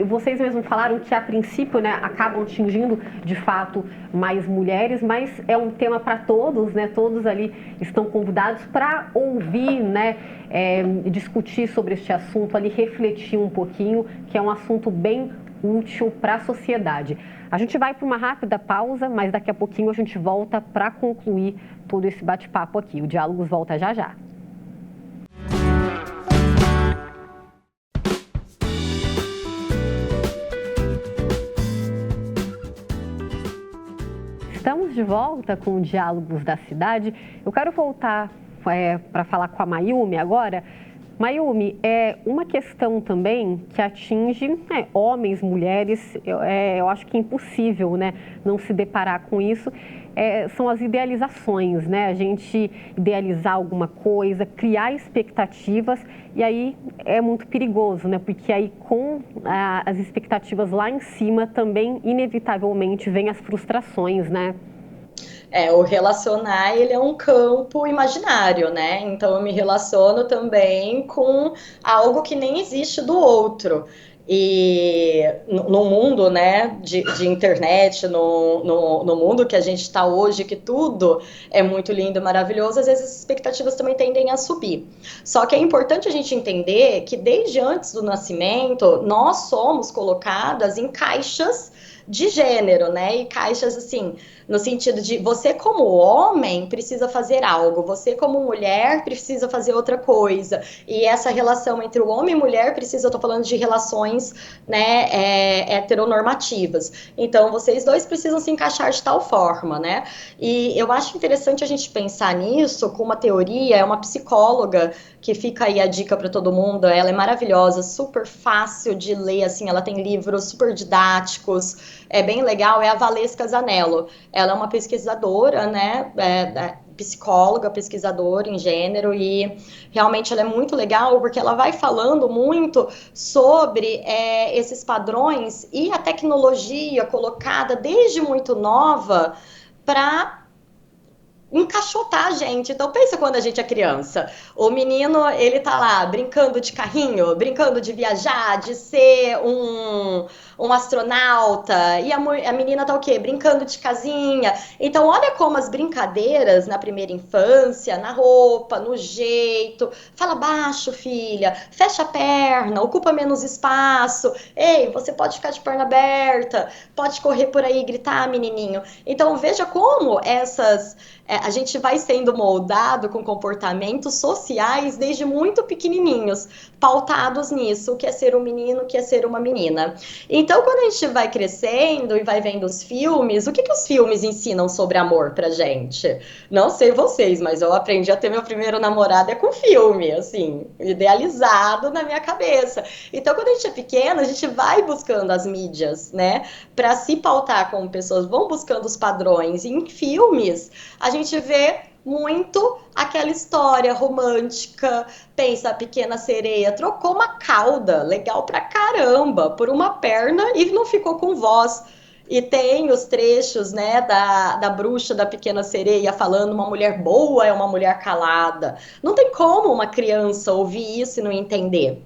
vocês mesmos falaram que a princípio, né, acabam atingindo de fato mais mulheres, mas é um tema para todos, né? Todos ali estão convidados para ouvir, né, discutir sobre este assunto, ali refletir um pouquinho, que é um assunto bem útil para a sociedade. A gente vai para uma rápida pausa, mas daqui a pouquinho a gente volta para concluir todo esse bate-papo aqui. O Diálogos volta já já. Estamos de volta com o Diálogos da Cidade. Eu quero voltar para falar com a Mayumi agora. Mayumi, é uma questão também que atinge homens, mulheres. Eu acho que é impossível, né, não se deparar com isso. São as idealizações, né? A gente idealizar alguma coisa, criar expectativas, e aí é muito perigoso, né? Porque aí com as expectativas lá em cima também, inevitavelmente, vem as frustrações, né? O relacionar, ele é um campo imaginário, né? Então eu me relaciono também com algo que nem existe do outro. E no mundo, né, de internet, no mundo que a gente está hoje, que tudo é muito lindo e maravilhoso, às vezes as expectativas também tendem a subir. Só que é importante a gente entender que desde antes do nascimento, nós somos colocadas em caixas de gênero, né? E caixas assim, no sentido de você como homem precisa fazer algo, você como mulher precisa fazer outra coisa. E essa relação entre o homem e mulher precisa, eu tô falando de relações, né, heteronormativas. Então, vocês dois precisam se encaixar de tal forma, né? E eu acho interessante a gente pensar nisso com uma teoria, é uma psicóloga que fica aí a dica para todo mundo, ela é maravilhosa, super fácil de ler, assim, ela tem livros super didáticos, é bem legal, é a Valesca Zanello. Ela é uma pesquisadora, né, psicóloga, pesquisadora em gênero, e realmente ela é muito legal porque ela vai falando muito sobre esses padrões e a tecnologia colocada desde muito nova para encaixotar a gente. Então pensa quando a gente é criança, o menino, ele tá lá brincando de carrinho, brincando de viajar, de ser um astronauta, e a menina tá o quê? Brincando de casinha. Então olha como as brincadeiras na primeira infância, na roupa, no jeito, fala baixo, filha, fecha a perna, ocupa menos espaço, ei, você pode ficar de perna aberta, pode correr por aí e gritar, menininho. Então veja como a gente vai sendo moldado com comportamentos sociais desde muito pequenininhos, pautados nisso, o que é ser um menino, o que é ser uma menina. Então, quando a gente vai crescendo e vai vendo os filmes, o que os filmes ensinam sobre amor pra gente? Não sei vocês, mas eu aprendi a ter meu primeiro namorado com filme, assim, idealizado na minha cabeça. Então, quando a gente é pequena, a gente vai buscando as mídias, né, pra se pautar como pessoas, vão buscando os padrões. E em filmes, a gente vê muito aquela história romântica. Pensa, a Pequena Sereia trocou uma cauda, legal pra caramba, por uma perna e não ficou com voz. E tem os trechos, né, da bruxa da Pequena Sereia falando uma mulher boa é uma mulher calada. Não tem como uma criança ouvir isso e não entender.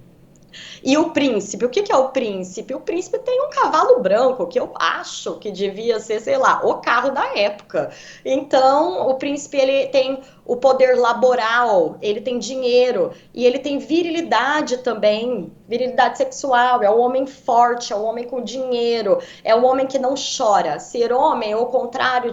E o príncipe, o que é o príncipe? O príncipe tem um cavalo branco, que eu acho que devia ser, sei lá, o carro da época. Então, o príncipe, ele tem o poder laboral, ele tem dinheiro e ele tem virilidade também, virilidade sexual, é o homem forte, é o homem com dinheiro, é o homem que não chora. Ser homem é o contrário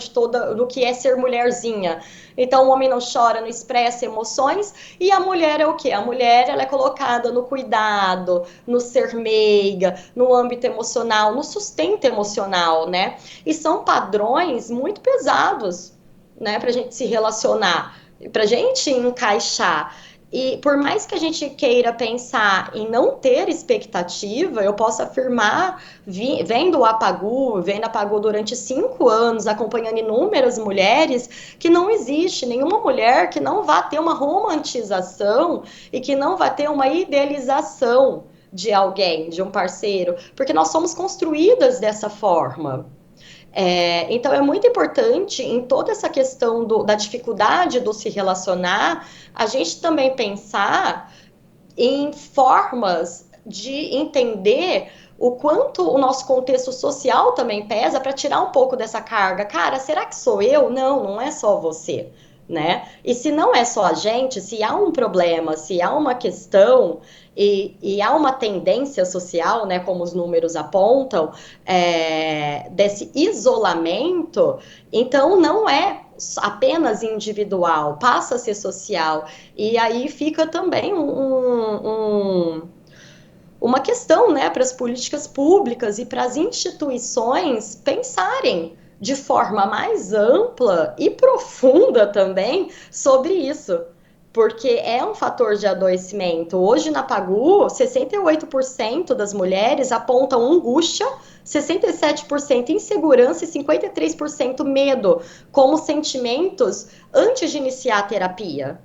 do que é ser mulherzinha. Então o homem não chora, não expressa emoções, e a mulher é o quê? A mulher, ela é colocada no cuidado, cuidado, no ser meiga, no âmbito emocional, no sustento emocional, né? E são padrões muito pesados, né, para a gente se relacionar, para a gente encaixar. E por mais que a gente queira pensar em não ter expectativa, eu posso afirmar, vendo a Pagu durante 5 anos, acompanhando inúmeras mulheres, que não existe nenhuma mulher que não vá ter uma romantização e que não vá ter uma idealização de alguém, de um parceiro, porque nós somos construídas dessa forma. Então é muito importante em toda essa questão da dificuldade do se relacionar, a gente também pensar em formas de entender o quanto o nosso contexto social também pesa para tirar um pouco dessa carga. Cara, será que sou eu? Não, não é só você, né? E se não é só a gente, se há um problema, se há uma questão e há uma tendência social, né, como os números apontam, desse isolamento, então não é apenas individual, passa a ser social. E aí fica também uma questão, né, para as políticas públicas e para as instituições pensarem de forma mais ampla e profunda também sobre isso, porque é um fator de adoecimento. Hoje na Pagu, 68% das mulheres apontam angústia, 67% insegurança e 53% medo como sentimentos antes de iniciar a terapia.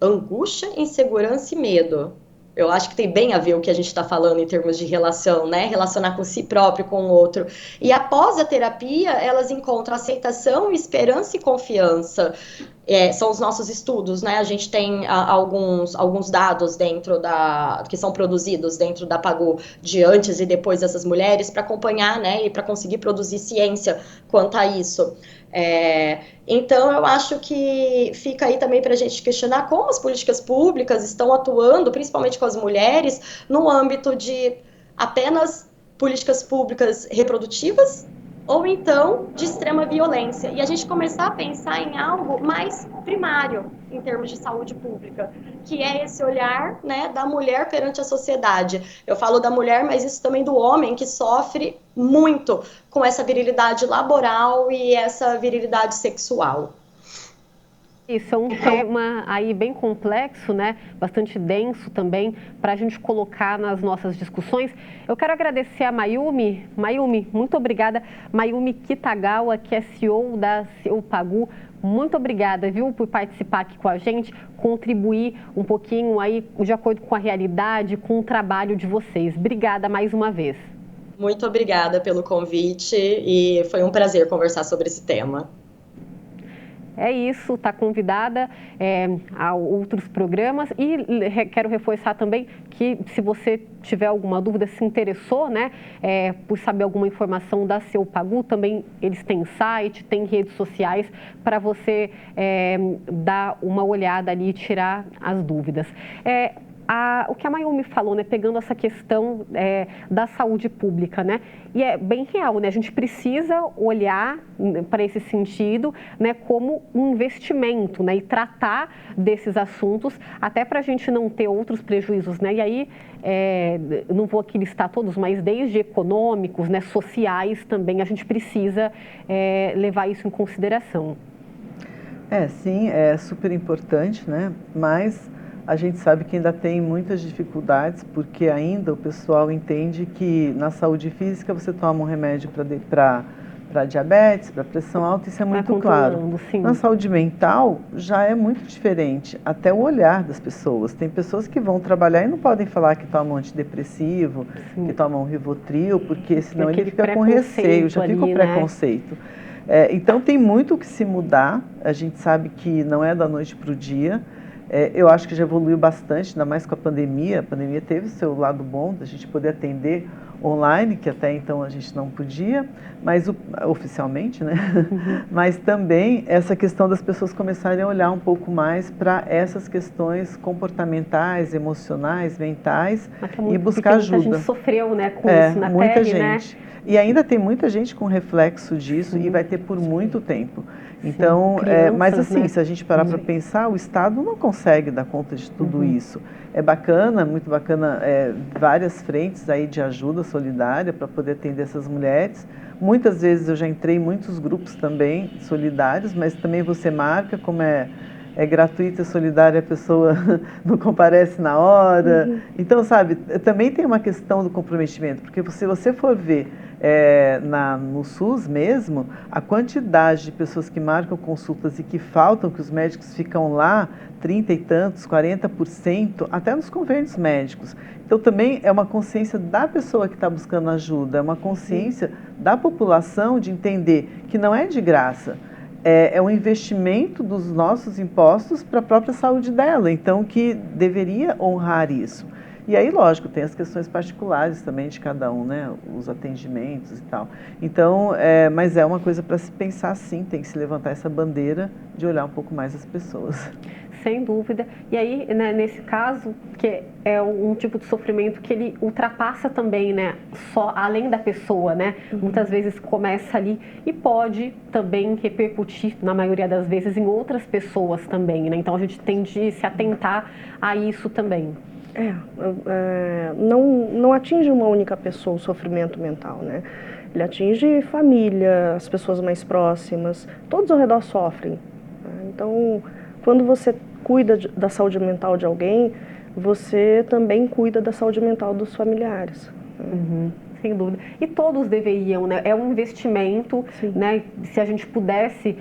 Angústia, insegurança e medo. Eu acho que tem bem a ver o que a gente está falando em termos de relação, né? Relacionar com si próprio, com o outro. E após a terapia, elas encontram aceitação, esperança e confiança. São os nossos estudos, né? A gente tem alguns dados que são produzidos dentro da Pagu de antes e depois dessas mulheres para acompanhar, né? E para conseguir produzir ciência quanto a isso. Então, eu acho que fica aí também para a gente questionar como as políticas públicas estão atuando, principalmente com as mulheres, no âmbito de apenas políticas públicas reprodutivas ou então de extrema violência. E a gente começar a pensar em algo mais primário em termos de saúde pública, que é esse olhar, né, da mulher perante a sociedade. Eu falo da mulher, mas isso também do homem, que sofre muito com essa virilidade laboral e essa virilidade sexual. Isso é um tema aí bem complexo, né? Bastante denso também, para a gente colocar nas nossas discussões. Eu quero agradecer a Mayumi. Mayumi, muito obrigada. Mayumi Kitagawa, que é CEO da Seu Pagu. Muito obrigada, viu, por participar aqui com a gente, contribuir um pouquinho aí de acordo com a realidade, com o trabalho de vocês. Obrigada mais uma vez. Muito obrigada pelo convite e foi um prazer conversar sobre esse tema. É isso, está convidada a outros programas e quero reforçar também que se você tiver alguma dúvida, se interessou, né, por saber alguma informação da Seu Pagu, também eles têm site, têm redes sociais para você dar uma olhada ali e tirar as dúvidas. O que a Mayumi falou, né, pegando essa questão da saúde pública, né, e é bem real, né, a gente precisa olhar para esse sentido, né, como um investimento, né, e tratar desses assuntos, até para a gente não ter outros prejuízos, né, e aí, não vou aqui listar todos, mas desde econômicos, né, sociais também, a gente precisa levar isso em consideração. Sim, é super importante, né, mas a gente sabe que ainda tem muitas dificuldades, porque ainda o pessoal entende que na saúde física você toma um remédio para diabetes, para pressão alta, isso é muito claro. Sim. Na saúde mental já é muito diferente, até o olhar das pessoas. Tem pessoas que vão trabalhar e não podem falar que tomam antidepressivo, sim, que tomam Rivotril, porque senão ele fica com receio, já fica o preconceito. Então tem muito que se mudar, a gente sabe que não é da noite para o dia. Eu acho que já evoluiu bastante, ainda mais com a pandemia. A pandemia teve o seu lado bom, da gente poder atender online, que até então a gente não podia, mas oficialmente, né? Mas também essa questão das pessoas começarem a olhar um pouco mais para essas questões comportamentais, emocionais, mentais e buscar ajuda. Muita gente sofreu, né, com isso na muita pele, gente. Né? E ainda tem muita gente com reflexo disso e vai ter por muito tempo. Então, mas assim, se a gente parar para pensar, o Estado não consegue dar conta de tudo isso. É bacana, muito bacana, várias frentes aí de ajuda solidária para poder atender essas mulheres. Muitas vezes eu já entrei em muitos grupos também solidários, mas também você marca, como é gratuita, solidária, a pessoa não comparece na hora. Então, sabe, também tem uma questão do comprometimento, porque se você for ver no SUS mesmo, a quantidade de pessoas que marcam consultas e que faltam, que os médicos ficam lá, 30 e tantos, 40%, até nos convênios médicos. Então, também é uma consciência da pessoa que está buscando ajuda, é uma consciência da população de entender que não é de graça. É um investimento dos nossos impostos para a própria saúde dela, então que deveria honrar isso. E aí, lógico, tem as questões particulares também de cada um, né? Os atendimentos e tal. Então, mas é uma coisa para se pensar sim, tem que se levantar essa bandeira de olhar um pouco mais as pessoas. Sem dúvida. E aí, né, nesse caso, que é um tipo de sofrimento que ele ultrapassa também, né, só além da pessoa, né? Muitas vezes começa ali e pode também repercutir, na maioria das vezes, em outras pessoas também, né? Então a gente tem de se atentar a isso também. Não atinge uma única pessoa o sofrimento mental, né? Ele atinge família, as pessoas mais próximas, todos ao redor sofrem. Né? Então, quando você cuida da saúde mental de alguém, você também cuida da saúde mental dos familiares. Sem dúvida. E todos deveriam, né? É um investimento, né? Se a gente pudesse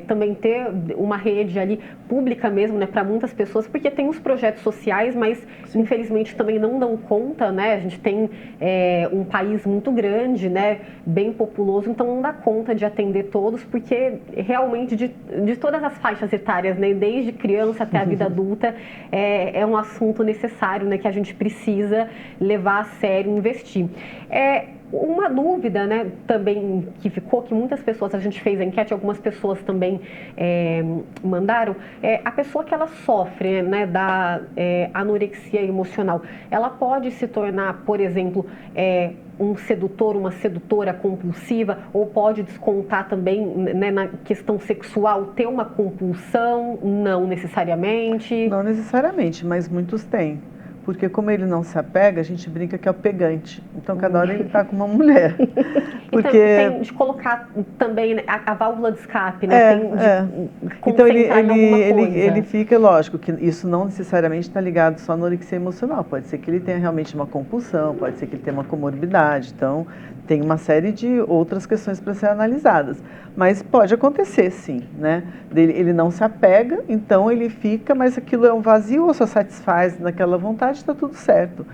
também ter uma rede ali pública mesmo, né? Para muitas pessoas, porque tem os projetos sociais, mas infelizmente também não dão conta, né? A gente tem um país muito grande, né? Bem populoso, então não dá conta de atender todos, porque realmente de todas as faixas etárias, né? Desde criança até a vida adulta, é um assunto necessário, né? Que a gente precisa levar a sério, investir. Uma dúvida, né, também que ficou, que muitas pessoas, a gente fez a enquete, algumas pessoas também mandaram, a pessoa que ela sofre, né, da anorexia emocional, ela pode se tornar, por exemplo, um sedutor, uma sedutora compulsiva, ou pode descontar também, né, na questão sexual, ter uma compulsão? Não necessariamente. Não necessariamente, mas muitos têm. Porque como ele não se apega, a gente brinca que é o pegante. Então, cada hora ele está com uma mulher. Porque tem de colocar também a válvula de escape, né? Então, ele fica, lógico, que isso não necessariamente está ligado só à anorexia emocional. Pode ser que ele tenha realmente uma compulsão, pode ser que ele tenha uma comorbidade. Então, tem uma série de outras questões para ser analisadas. Mas pode acontecer, sim, né? Ele não se apega, então ele fica, mas aquilo é um vazio ou só satisfaz naquela vontade, está tudo certo.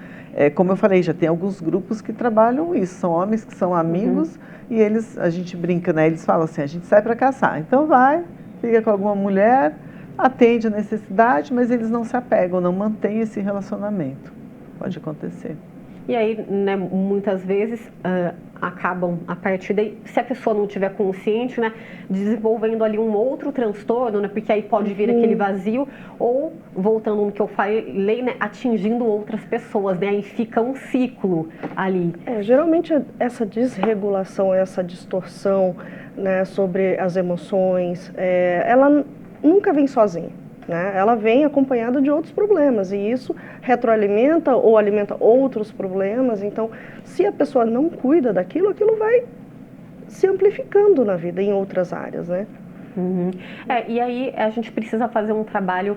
Como eu falei, já tem alguns grupos que trabalham isso, são homens que são amigos e a gente brinca, né? Eles falam assim, a gente sai para caçar, então vai, fica com alguma mulher, atende a necessidade, mas eles não se apegam, não mantêm esse relacionamento. Pode acontecer. E aí, né, muitas vezes acabam, a partir daí, se a pessoa não estiver consciente, né, desenvolvendo ali um outro transtorno, né, porque aí pode vir aquele vazio, ou, voltando no que eu falei, né, atingindo outras pessoas, né, aí fica um ciclo ali. Geralmente essa desregulação, essa distorção, né, sobre as emoções, ela nunca vem sozinha. Né? Ela vem acompanhada de outros problemas e isso retroalimenta ou alimenta outros problemas. Então, se a pessoa não cuida daquilo, aquilo vai se amplificando na vida em outras áreas, né? E aí a gente precisa fazer um trabalho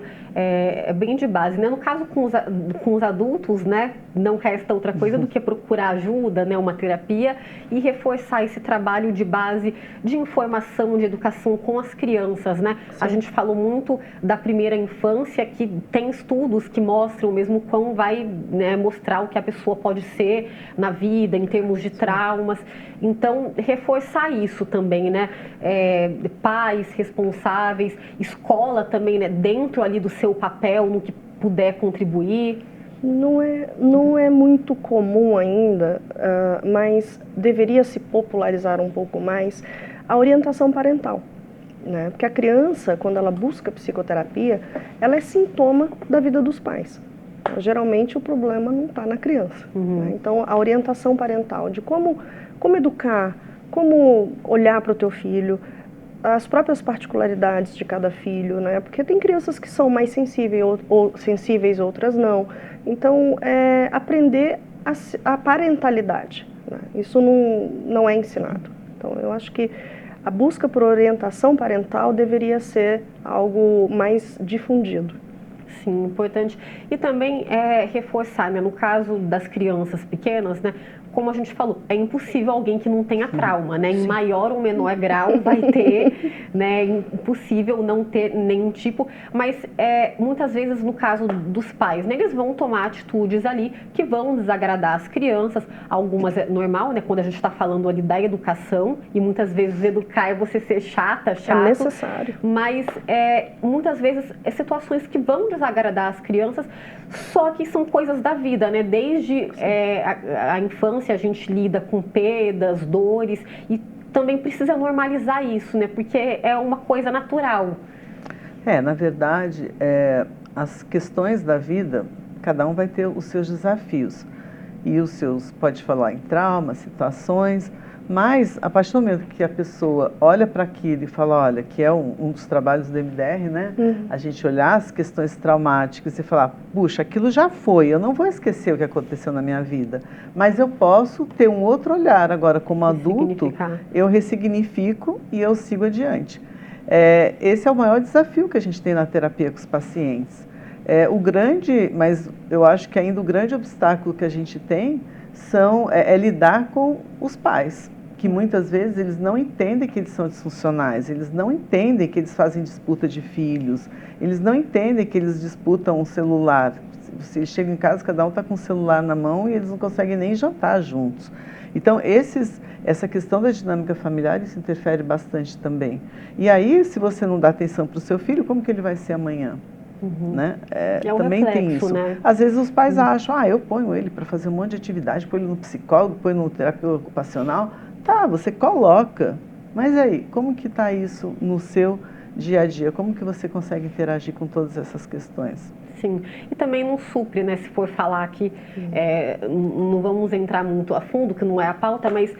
bem de base, né? No caso com os adultos, né? Não resta outra coisa do que procurar ajuda, né? Uma terapia e reforçar esse trabalho de base de informação, de educação com as crianças, né? A gente falou muito da primeira infância, que tem estudos que mostram mesmo quão vai, né, mostrar o que a pessoa pode ser na vida, em termos de traumas. Então, reforçar isso também, né? Pais responsáveis, escola também, né? Dentro ali do seu papel, no que puder contribuir. Não é muito comum ainda, mas deveria se popularizar um pouco mais a orientação parental, né? Porque a criança, quando ela busca psicoterapia, ela é sintoma da vida dos pais. Geralmente o problema não está na criança, né? Então a orientação parental de como educar, como olhar para o teu filho, as próprias particularidades de cada filho, né? Porque tem crianças que são mais sensíveis, outras não. Então, aprender a parentalidade, né? Isso não é ensinado. Então, eu acho que a busca por orientação parental deveria ser algo mais difundido. Sim, importante. E também reforçar, né, no caso das crianças pequenas, né, como a gente falou, é impossível alguém que não tenha trauma, né? Em maior ou menor grau vai ter, né? Impossível não ter nenhum tipo, mas muitas vezes no caso dos pais, né, eles vão tomar atitudes ali que vão desagradar as crianças. Algumas é normal, né? Quando a gente está falando ali da educação, e muitas vezes educar é você ser chato. É necessário. Mas muitas vezes situações que vão desagradar as crianças, só que são coisas da vida, né? Desde a infância a gente lida com perdas, dores, e também precisa normalizar isso, né? Porque é uma coisa natural. Na verdade, as questões da vida, cada um vai ter os seus desafios. E os seus, pode falar em traumas, situações, mas a partir do momento que a pessoa olha para aquilo e fala, olha, que é um dos trabalhos do MDR, né? A gente olhar as questões traumáticas e falar, puxa, aquilo já foi, eu não vou esquecer o que aconteceu na minha vida, mas eu posso ter um outro olhar agora como adulto, eu ressignifico e eu sigo adiante. Esse é o maior desafio que a gente tem na terapia com os pacientes. Mas eu acho que ainda o grande obstáculo que a gente tem é lidar com os pais, que muitas vezes eles não entendem que eles são disfuncionais, eles não entendem que eles fazem disputa de filhos, eles não entendem que eles disputam um celular. Você chega em casa, cada um está com o celular na mão e eles não conseguem nem jantar juntos. Então, essa questão da dinâmica familiar, isso interfere bastante também. E aí, se você não dá atenção para o seu filho, como que ele vai ser amanhã? Né? Também reflexo, tem isso. Né? Às vezes os pais acham, eu ponho ele para fazer um monte de atividade, ponho ele no psicólogo, ponho no terapeuta ocupacional. Tá, você coloca, mas aí, como que está isso no seu dia a dia? Como que você consegue interagir com todas essas questões? Sim, e também não supre, né? Se for falar aqui, não vamos entrar muito a fundo, que não é a pauta, mas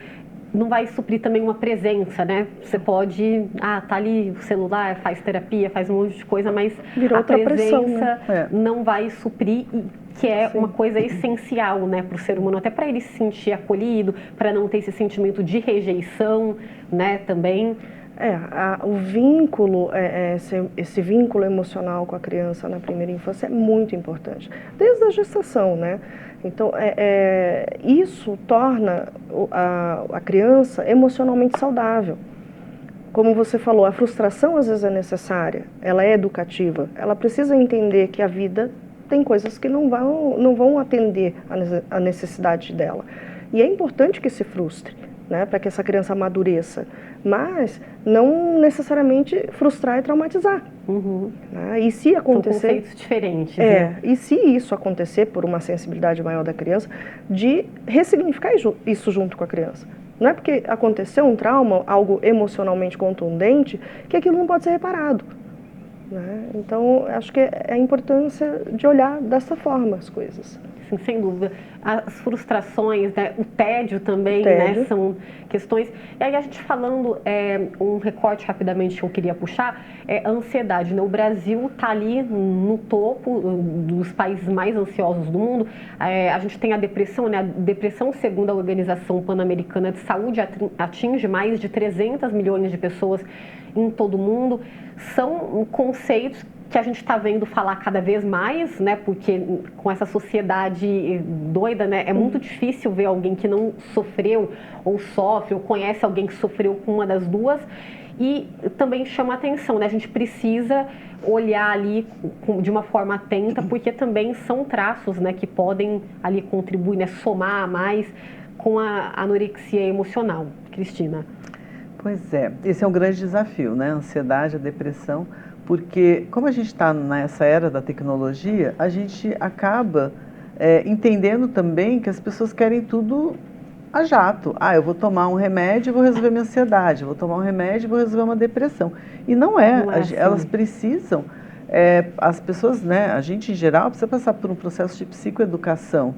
não vai suprir também uma presença, né? Você pode, tá ali o celular, faz terapia, faz um monte de coisa, mas virou a presença pressão, né? não vai suprir, que é uma coisa essencial, né, para o ser humano, até para ele se sentir acolhido, para não ter esse sentimento de rejeição, né, também. O vínculo, esse vínculo emocional com a criança na primeira infância é muito importante, desde a gestação, né? Então, isso torna a criança emocionalmente saudável. Como você falou, a frustração às vezes é necessária, ela é educativa, ela precisa entender que a vida tem coisas que não vão atender a necessidade dela. E é importante que se frustre, né, para que essa criança amadureça, mas não necessariamente frustrar e traumatizar. Né? E se acontecer, são conceitos diferentes. Né? E se isso acontecer por uma sensibilidade maior da criança, de ressignificar isso junto com a criança. Não é porque aconteceu um trauma, algo emocionalmente contundente, que aquilo não pode ser reparado. Né? Então, acho que é a importância de olhar dessa forma as coisas. Sim, sem dúvida. As frustrações, né? O tédio também, né? São questões. E aí a gente falando, um recorte rapidamente que eu queria puxar, a ansiedade, né? O Brasil está ali no topo dos países mais ansiosos do mundo. A gente tem a depressão, né? A depressão, segundo a Organização Pan-Americana de Saúde, atinge mais de 300 milhões de pessoas em todo o mundo. São conceitos que a gente está vendo falar cada vez mais, né? Porque com essa sociedade doida, né? É muito difícil ver alguém que não sofreu ou sofre ou conhece alguém que sofreu com uma das duas. E também chama atenção, né? A gente precisa olhar ali de uma forma atenta, porque também são traços, né, que podem ali contribuir, né, somar mais com a anorexia emocional. Cristina. Pois é, esse é um grande desafio, né? A ansiedade, a depressão, porque como a gente está nessa era da tecnologia, a gente acaba entendendo também que as pessoas querem tudo a jato. Eu vou tomar um remédio e vou resolver minha ansiedade, eu vou tomar um remédio e vou resolver uma depressão. E não é assim. Elas precisam, as pessoas, né, a gente em geral precisa passar por um processo de psicoeducação,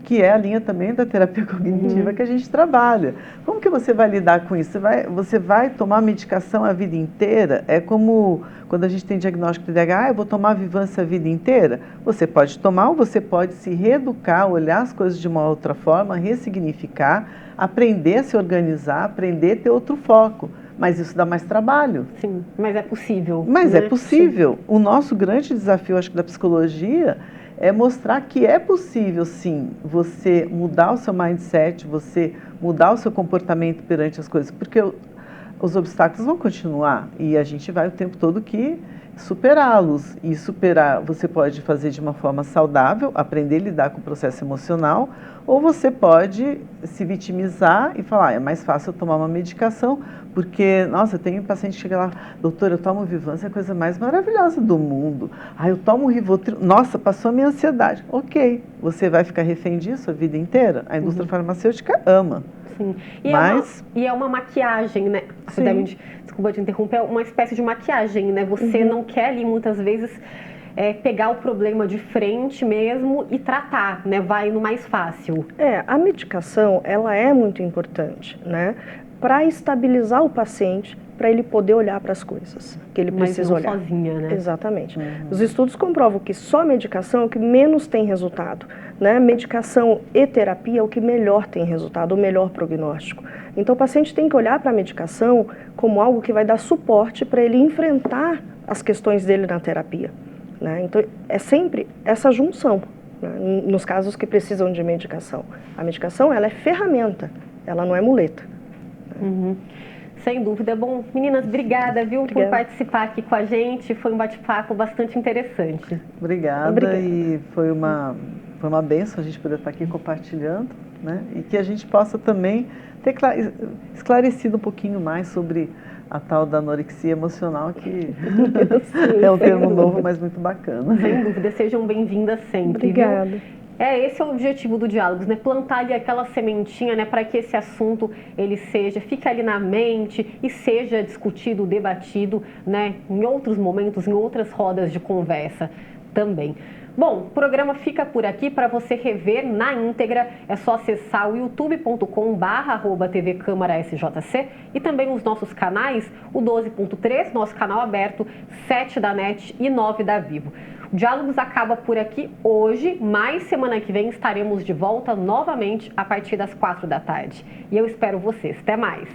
que é a linha também da terapia cognitiva que a gente trabalha. Como que você vai lidar com isso? Você vai tomar medicação a vida inteira? É como quando a gente tem diagnóstico de TDAH, eu vou tomar Vyvanse a vida inteira? Você pode tomar ou você pode se reeducar, olhar as coisas de uma outra forma, ressignificar, aprender a se organizar, aprender a ter outro foco. Mas isso dá mais trabalho. Sim, mas é possível. Mas né? é possível. Sim. O nosso grande desafio, acho que da psicologia, é mostrar que é possível, sim, você mudar o seu mindset, você mudar o seu comportamento perante as coisas, porque os obstáculos vão continuar e a gente vai o tempo todo que superá-los. E superar, você pode fazer de uma forma saudável, aprender a lidar com o processo emocional, ou você pode se vitimizar e falar, é mais fácil eu tomar uma medicação, porque, nossa, eu tenho um paciente que chega lá, doutor, eu tomo Vyvanse, é a coisa mais maravilhosa do mundo. Eu tomo Rivotril, nossa, passou a minha ansiedade. Ok, você vai ficar refém disso a vida inteira? A indústria farmacêutica ama. Sim. Mas... é uma maquiagem, né? Desculpa te interromper, é uma espécie de maquiagem, né? Você não quer ali, muitas vezes, pegar o problema de frente mesmo e tratar, né? Vai no mais fácil. A medicação, ela é muito importante, né? Para estabilizar o paciente, para ele poder olhar para as coisas que ele precisa olhar. Sozinha, né? Exatamente. Os estudos comprovam que só medicação é o que menos tem resultado, né? Medicação e terapia é o que melhor tem resultado, o melhor prognóstico. Então o paciente tem que olhar para a medicação como algo que vai dar suporte para ele enfrentar as questões dele na terapia, né? Então é sempre essa junção, né? Nos casos que precisam de medicação. A medicação, ela é ferramenta, ela não é muleta. Sem dúvida. Bom, meninas, obrigada, viu, por participar aqui com a gente. Foi um bate-papo bastante interessante. Obrigada. E foi uma bênção a gente poder estar aqui compartilhando, né? E que a gente possa também ter esclarecido um pouquinho mais sobre a tal da anorexia emocional, que é um termo novo, mas muito bacana. Sem dúvida. Sejam bem-vindas sempre. Obrigada. Viu? Esse é o objetivo do Diálogos, né? Plantar ali aquela sementinha, né? Para que esse assunto fique ali na mente e seja discutido, debatido, né? Em outros momentos, em outras rodas de conversa também. Bom, o programa fica por aqui. Para você rever na íntegra, é só acessar o youtube.com/TV Câmara SJC e também os nossos canais, o 12.3, nosso canal aberto, 7 da NET e 9 da Vivo. O Diálogos acaba por aqui hoje, mas semana que vem estaremos de volta novamente a partir das 4 da tarde. E eu espero vocês. Até mais!